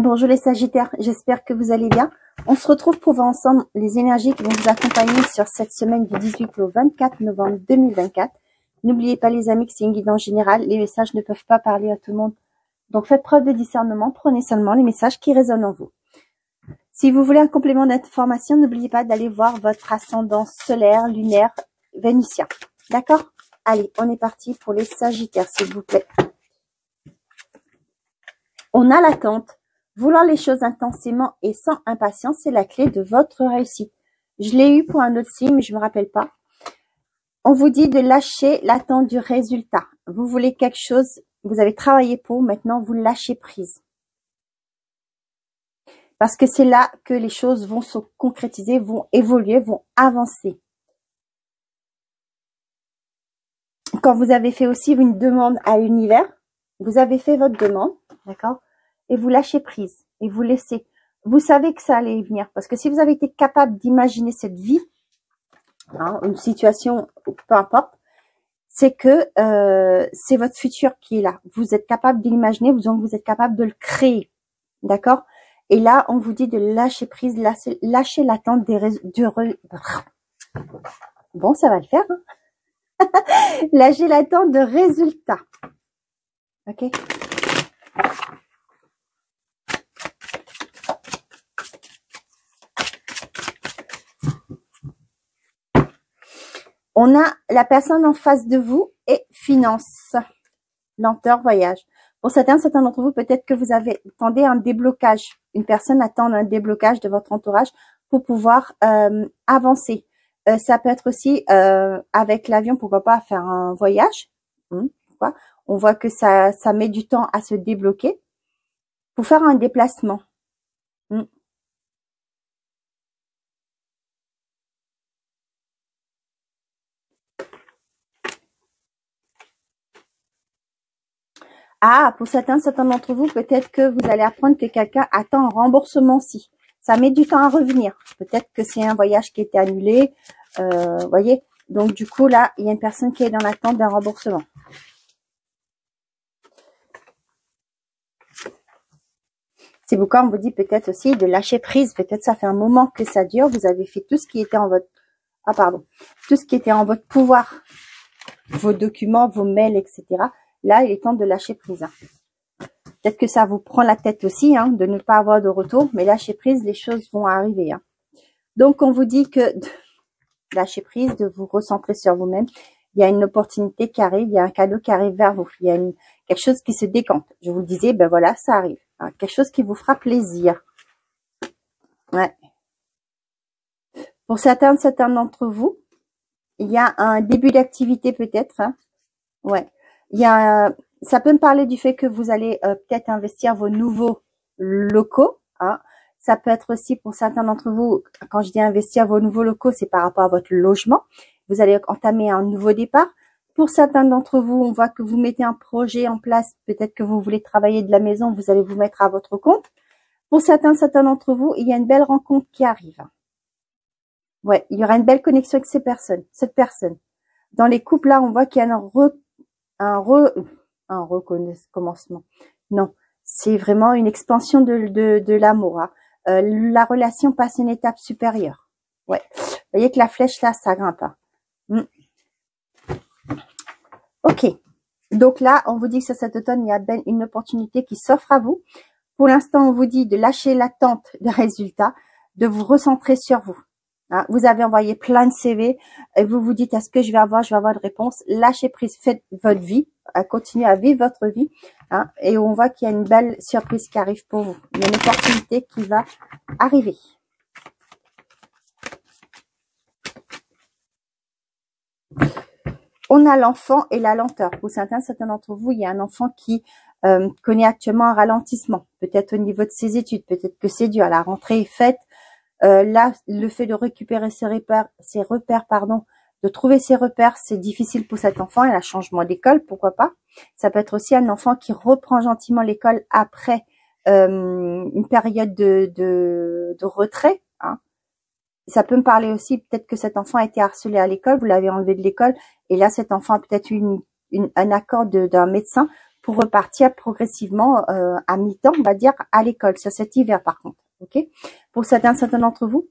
Bonjour les Sagittaires, j'espère que vous allez bien. On se retrouve pour voir ensemble les énergies qui vont vous accompagner sur cette semaine du 18 au 24 novembre 2024. N'oubliez pas les amis que c'est une guidance générale, les messages ne peuvent pas parler à tout le monde. Donc faites preuve de discernement, prenez seulement les messages qui résonnent en vous. Si vous voulez un complément d'information, n'oubliez pas d'aller voir votre ascendant solaire, lunaire, vénitien. D'accord? Allez, on est parti pour les Sagittaires, s'il vous plaît. On a l'attente. Vouloir les choses intensément et sans impatience, c'est la clé de votre réussite. Je l'ai eu pour un autre signe, mais je me rappelle pas. On vous dit de lâcher l'attente du résultat. Vous voulez quelque chose, vous avez travaillé pour, maintenant vous lâchez prise. Parce que c'est là que les choses vont se concrétiser, vont évoluer, vont avancer. Quand vous avez fait aussi une demande à l'univers, vous avez fait votre demande, d'accord? Et vous lâchez prise et vous laissez. Vous savez que ça allait venir. Parce que si vous avez été capable d'imaginer cette vie, hein, une situation, peu importe, c'est que c'est votre futur qui est là. Vous êtes capable de l'imaginer, vous êtes capable de le créer. D'accord? Et là, on vous dit de lâcher prise, lâcher l'attente Bon, ça va le faire. Hein. Lâcher l'attente de résultats. Ok? On a la personne en face de vous et finance, lenteur, voyage. Pour certains d'entre vous, peut-être que vous attendez un déblocage. Une personne attend un déblocage de votre entourage pour pouvoir avancer. Ça peut être aussi avec l'avion, pourquoi pas faire un voyage. Pourquoi? On voit que ça met du temps à se débloquer pour faire un déplacement. Ah, pour certains d'entre vous, peut-être que vous allez apprendre que quelqu'un attend un remboursement aussi. Ça met du temps à revenir. Peut-être que c'est un voyage qui a été annulé. Voyez. Donc, du coup, là, il y a une personne qui est dans l'attente d'un remboursement. C'est pourquoi on vous dit peut-être aussi de lâcher prise. Peut-être ça fait un moment que ça dure. Vous avez fait tout ce qui était en votre... Ah, pardon. Tout ce qui était en votre pouvoir. Vos documents, vos mails, etc. Là, il est temps de lâcher prise. Peut-être que ça vous prend la tête aussi, hein, de ne pas avoir de retour, mais lâcher prise, les choses vont arriver. Hein. Donc, on vous dit que lâcher prise, de vous recentrer sur vous-même. Il y a une opportunité qui arrive, il y a un cadeau qui arrive vers vous. Il y a quelque chose qui se décante. Je vous le disais, ben voilà, ça arrive. Hein, quelque chose qui vous fera plaisir. Ouais. Pour certains d'entre vous, il y a un début d'activité peut-être. Hein. Ouais. Ça peut me parler du fait que vous allez peut-être investir vos nouveaux locaux. Hein. Ça peut être aussi pour certains d'entre vous, quand je dis investir vos nouveaux locaux, c'est par rapport à votre logement. Vous allez entamer un nouveau départ. Pour certains d'entre vous, on voit que vous mettez un projet en place. Peut-être que vous voulez travailler de la maison, vous allez vous mettre à votre compte. Pour certains d'entre vous, il y a une belle rencontre qui arrive. Ouais, il y aura une belle connexion avec cette personne. Dans les couples, là, on voit qu'il y a un recommencement. Non, c'est vraiment une expansion de l'amour. Hein. La relation passe une étape supérieure. Ouais, vous voyez que la flèche là, ça grimpe. Hein. Ok, donc là, on vous dit que cet automne, il y a une opportunité qui s'offre à vous. Pour l'instant, on vous dit de lâcher l'attente de résultats, de vous recentrer sur vous. Hein, vous avez envoyé plein de CV et vous vous dites, est-ce que je vais avoir de réponse? Lâchez prise, faites votre vie, continuez à vivre votre vie. Hein, et on voit qu'il y a une belle surprise qui arrive pour vous. Il y a une opportunité qui va arriver. On a l'enfant et la lenteur. Pour certains d'entre vous, il y a un enfant qui connaît actuellement un ralentissement. Peut-être au niveau de ses études, peut-être que c'est dû à la rentrée est faite. Là, le fait de récupérer ses repères, de trouver ses repères, c'est difficile pour cet enfant. Il a un changement d'école, pourquoi pas. Ça peut être aussi un enfant qui reprend gentiment l'école après une période de retrait. Hein. Ça peut me parler aussi, peut-être que cet enfant a été harcelé à l'école, vous l'avez enlevé de l'école, et là, cet enfant a peut-être eu un accord d'un médecin pour repartir progressivement à mi-temps, on va dire, à l'école. C'est cet hiver par contre. Ok. Pour certains d'entre vous,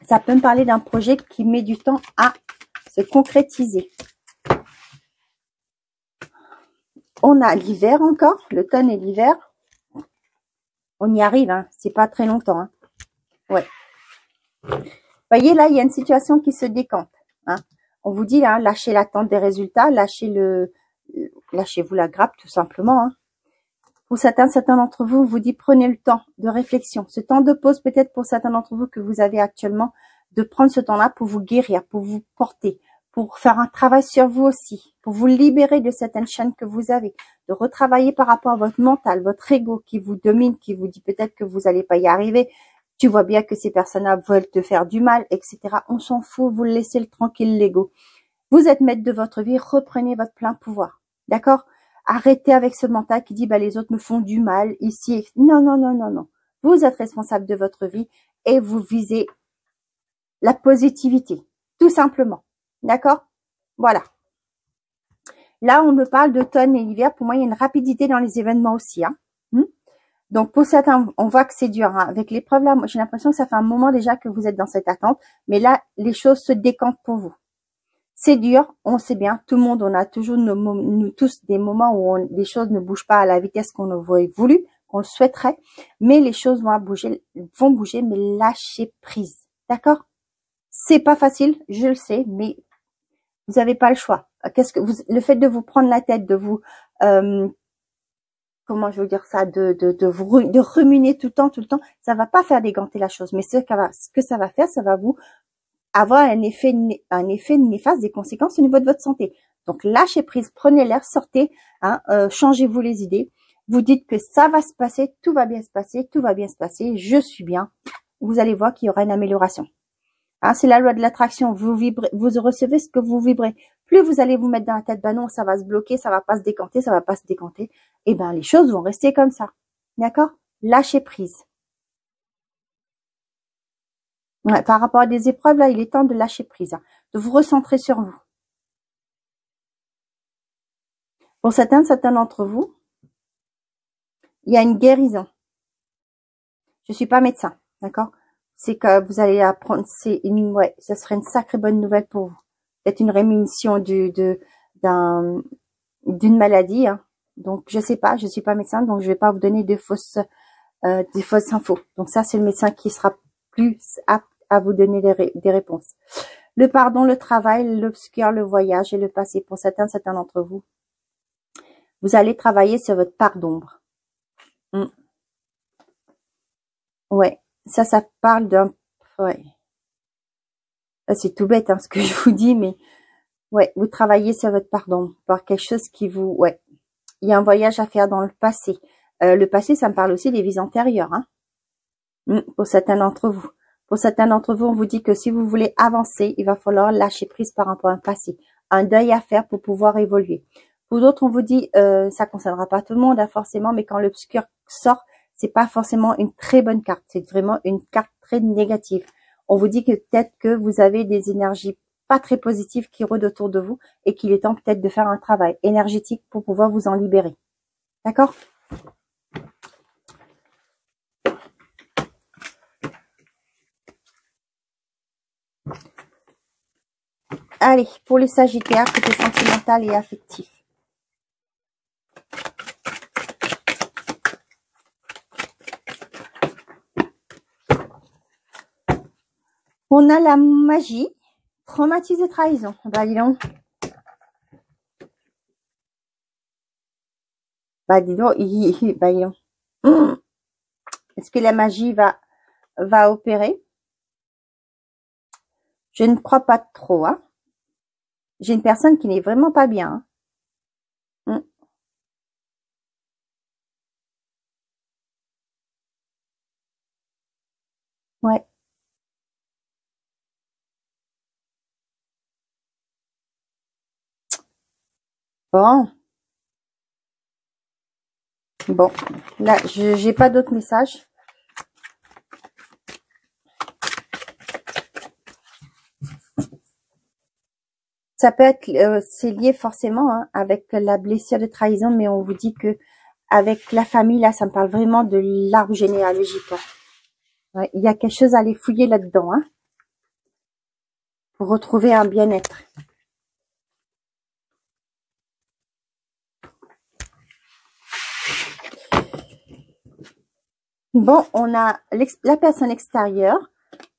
ça peut me parler d'un projet qui met du temps à se concrétiser. On a l'hiver encore, l'automne et l'hiver. On y arrive, hein. C'est pas très longtemps. Hein. Ouais. Voyez, là, il y a une situation qui se décante. Hein. On vous dit, là, lâchez l'attente des résultats, lâchez-vous la grappe, tout simplement. Hein. Pour certains d'entre vous, on vous dit, prenez le temps de réflexion. Ce temps de pause, peut-être pour certains d'entre vous que vous avez actuellement, de prendre ce temps-là pour vous guérir, pour vous porter, pour faire un travail sur vous aussi, pour vous libérer de certaines chaînes que vous avez, de retravailler par rapport à votre mental, votre ego qui vous domine, qui vous dit peut-être que vous n'allez pas y arriver. Tu vois bien que ces personnes-là veulent te faire du mal, etc. On s'en fout, vous le laissez le tranquille, l'ego. Vous êtes maître de votre vie, reprenez votre plein pouvoir. D'accord? Arrêtez avec ce mental qui dit, bah, les autres me font du mal, ici. Non, non, non, non, non. Vous êtes responsable de votre vie et vous visez la positivité. Tout simplement. D'accord? Voilà. Là, on me parle d'automne et l'hiver. Pour moi, il y a une rapidité dans les événements aussi. Hein. Donc, pour certains, on voit que c'est dur. Hein. Avec l'épreuve, là, j'ai l'impression que ça fait un moment déjà que vous êtes dans cette attente. Mais là, les choses se décantent pour vous. C'est dur, on sait bien. Tout le monde, on a toujours nous tous des moments où les choses ne bougent pas à la vitesse qu'on aurait voulu, qu'on le souhaiterait. Mais les choses vont bouger, mais lâchez prise. D'accord? C'est pas facile, je le sais, mais vous n'avez pas le choix. Le fait de vous prendre la tête, de vous, comment je veux dire ça, de ruminer tout le temps, ça va pas faire déganter la chose. Mais ce que ça va faire, ça va vous avoir un effet néfaste, des conséquences au niveau de votre santé. Donc, lâchez prise, prenez l'air, sortez, hein, changez-vous les idées. Vous dites que ça va se passer, tout va bien se passer, je suis bien. Vous allez voir qu'il y aura une amélioration. Hein, c'est la loi de l'attraction. Vous vibrez, vous recevez ce que vous vibrez. Plus vous allez vous mettre dans la tête, bah non, ça va se bloquer, ça va pas se décanter, et ben les choses vont rester comme ça. D'accord? Lâchez prise. Ouais, par rapport à des épreuves, là, il est temps de lâcher prise, hein, de vous recentrer sur vous. Pour certains d'entre vous, il y a une guérison. Je suis pas médecin, d'accord? C'est que vous allez apprendre, ouais, ça serait une sacrée bonne nouvelle pour vous. Peut-être une rémission d'une maladie, hein. Donc, je sais pas, je suis pas médecin, donc je vais pas vous donner des fausses infos. Donc ça, c'est le médecin qui sera plus apte à vous donner des réponses. Le pardon, le travail, l'obscur, le voyage et le passé. Pour certains d'entre vous, vous allez travailler sur votre part d'ombre. Ouais, ça parle d'un... Ouais. C'est tout bête, hein, ce que je vous dis, mais... Ouais, vous travaillez sur votre part d'ombre. Par quelque chose qui vous... Ouais. Il y a un voyage à faire dans le passé. Le passé, ça me parle aussi des vies antérieures, hein. Pour certains d'entre vous. Pour certains d'entre vous, on vous dit que si vous voulez avancer, il va falloir lâcher prise par rapport à un passé. Un deuil à faire pour pouvoir évoluer. Pour d'autres, on vous dit, ça concernera pas tout le monde, hein, forcément, mais quand l'obscur sort, c'est pas forcément une très bonne carte. C'est vraiment une carte très négative. On vous dit que peut-être que vous avez des énergies pas très positives qui rôdent autour de vous et qu'il est temps peut-être de faire un travail énergétique pour pouvoir vous en libérer. D'accord ? Allez, pour les Sagittaires, côté sentimental et affectif. On a la magie, traumatisme et trahison. Bah dis donc. Bah dis donc, bah dis donc. Est-ce que la magie va opérer? Je ne crois pas trop, hein. J'ai une personne qui n'est vraiment pas bien. Hein. Ouais. Bon. Bon. Là, j'ai pas d'autres messages. Ça peut être, c'est lié forcément hein, avec la blessure de trahison, mais on vous dit que avec la famille, là, ça me parle vraiment de l'arbre généalogique. Hein. Ouais, il y a quelque chose à aller fouiller là-dedans, hein, pour retrouver un bien-être. Bon, on a la personne extérieure,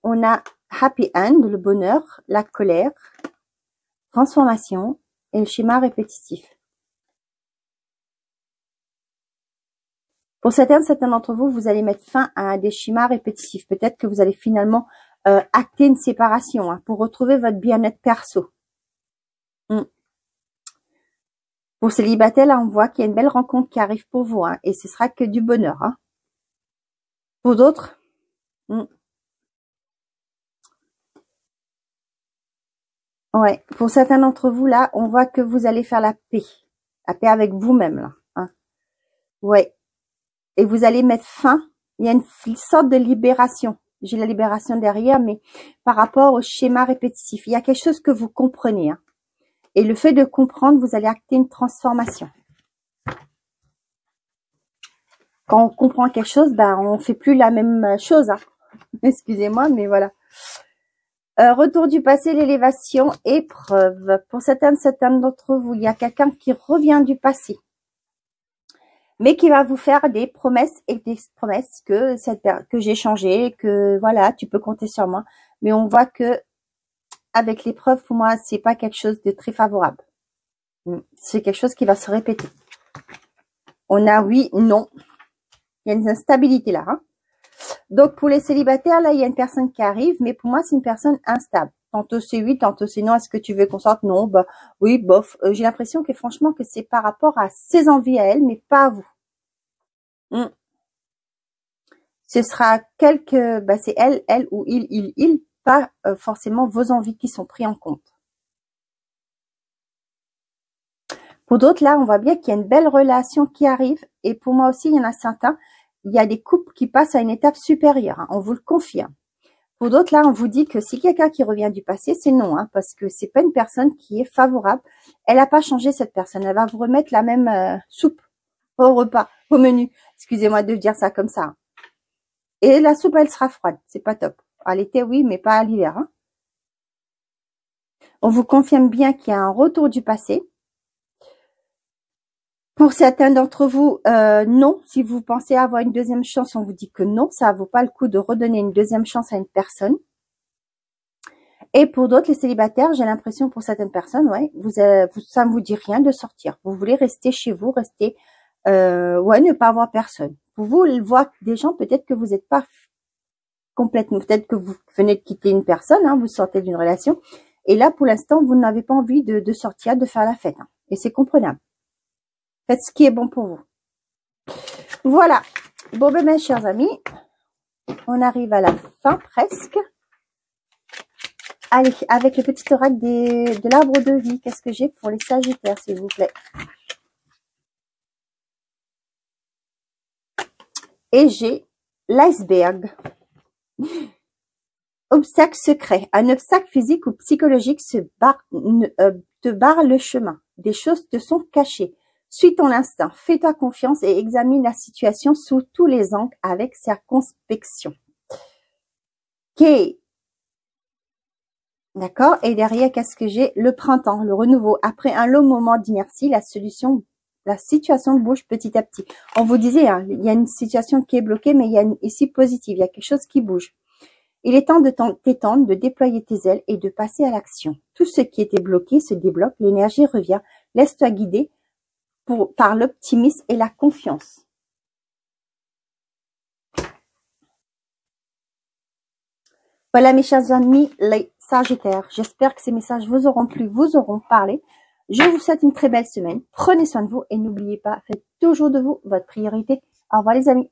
on a happy end, le bonheur, la colère, transformation et le schéma répétitif. Pour certains d'entre vous, vous allez mettre fin à des schémas répétitifs. Peut-être que vous allez finalement acter une séparation hein, pour retrouver votre bien-être perso. Pour célibataires, là, on voit qu'il y a une belle rencontre qui arrive pour vous hein, et ce sera que du bonheur. Hein. Pour d'autres, ouais, pour certains d'entre vous, là, on voit que vous allez faire la paix avec vous-même, là. Hein. Ouais. Et vous allez mettre fin, il y a une sorte de libération. J'ai la libération derrière, mais par rapport au schéma répétitif, il y a quelque chose que vous comprenez. Hein. Et le fait de comprendre, vous allez acter une transformation. Quand on comprend quelque chose, ben on fait plus la même chose. Hein. Excusez-moi, mais voilà. Retour du passé, l'élévation, épreuve. Pour certains d'entre vous, il y a quelqu'un qui revient du passé, mais qui va vous faire des promesses et des promesses que j'ai changé, que voilà, tu peux compter sur moi. Mais on voit que avec l'épreuve, pour moi, c'est pas quelque chose de très favorable. C'est quelque chose qui va se répéter. On a oui, non. Il y a une instabilité là. Hein. Donc, pour les célibataires, là, il y a une personne qui arrive, mais pour moi, c'est une personne instable. Tantôt c'est oui, tantôt c'est non. Est-ce que tu veux qu'on sorte? Non, bah oui, bof. J'ai l'impression que franchement, que c'est par rapport à ses envies à elle, mais pas à vous. Ce sera c'est elle ou il, pas forcément vos envies qui sont pris en compte. Pour d'autres, là, on voit bien qu'il y a une belle relation qui arrive. Et pour moi aussi, il y en a certains, il y a des couples qui passent à une étape supérieure. Hein, on vous le confirme. Pour d'autres, là, on vous dit que si quelqu'un qui revient du passé, c'est non. Hein, parce que c'est pas une personne qui est favorable. Elle n'a pas changé, cette personne. Elle va vous remettre la même soupe au repas, au menu. Excusez-moi de dire ça comme ça. Hein. Et la soupe, elle sera froide. C'est pas top. À l'été, oui, mais pas à l'hiver. Hein. On vous confirme bien qu'il y a un retour du passé. Pour certains d'entre vous, non. Si vous pensez avoir une deuxième chance, on vous dit que non. Ça ne vaut pas le coup de redonner une deuxième chance à une personne. Et pour d'autres, les célibataires, j'ai l'impression pour certaines personnes, ouais, ça ne vous dit rien de sortir. Vous voulez rester chez vous, rester, ne pas avoir personne. Pour vous, voir des gens, peut-être que vous n'êtes pas complètement, peut-être que vous venez de quitter une personne, hein, vous sortez d'une relation. Et là, pour l'instant, vous n'avez pas envie de sortir, de faire la fête. Hein, et c'est comprenable. Faites ce qui est bon pour vous. Voilà. Bon, ben, mes chers amis, on arrive à la fin presque. Allez, avec le petit oracle de l'arbre de vie, qu'est-ce que j'ai pour les sagittaires, s'il vous plaît? Et j'ai l'iceberg. Obstacle secret. Un obstacle physique ou psychologique te barre le chemin. Des choses te sont cachées. Suis ton instinct, fais-toi confiance et examine la situation sous tous les angles avec circonspection. Ok. D'accord. Et derrière, qu'est-ce que j'ai? Le printemps, le renouveau. Après un long moment d'inertie, la situation bouge petit à petit. On vous disait, hein, il y a une situation qui est bloquée, mais il y a ici positive. Il y a quelque chose qui bouge. Il est temps de t'étendre, de déployer tes ailes et de passer à l'action. Tout ce qui était bloqué se débloque, l'énergie revient. Laisse-toi guider par l'optimisme et la confiance. Voilà mes chers amis, les Sagittaires. J'espère que ces messages vous auront plu, vous auront parlé. Je vous souhaite une très belle semaine. Prenez soin de vous et n'oubliez pas, faites toujours de vous votre priorité. Au revoir les amis.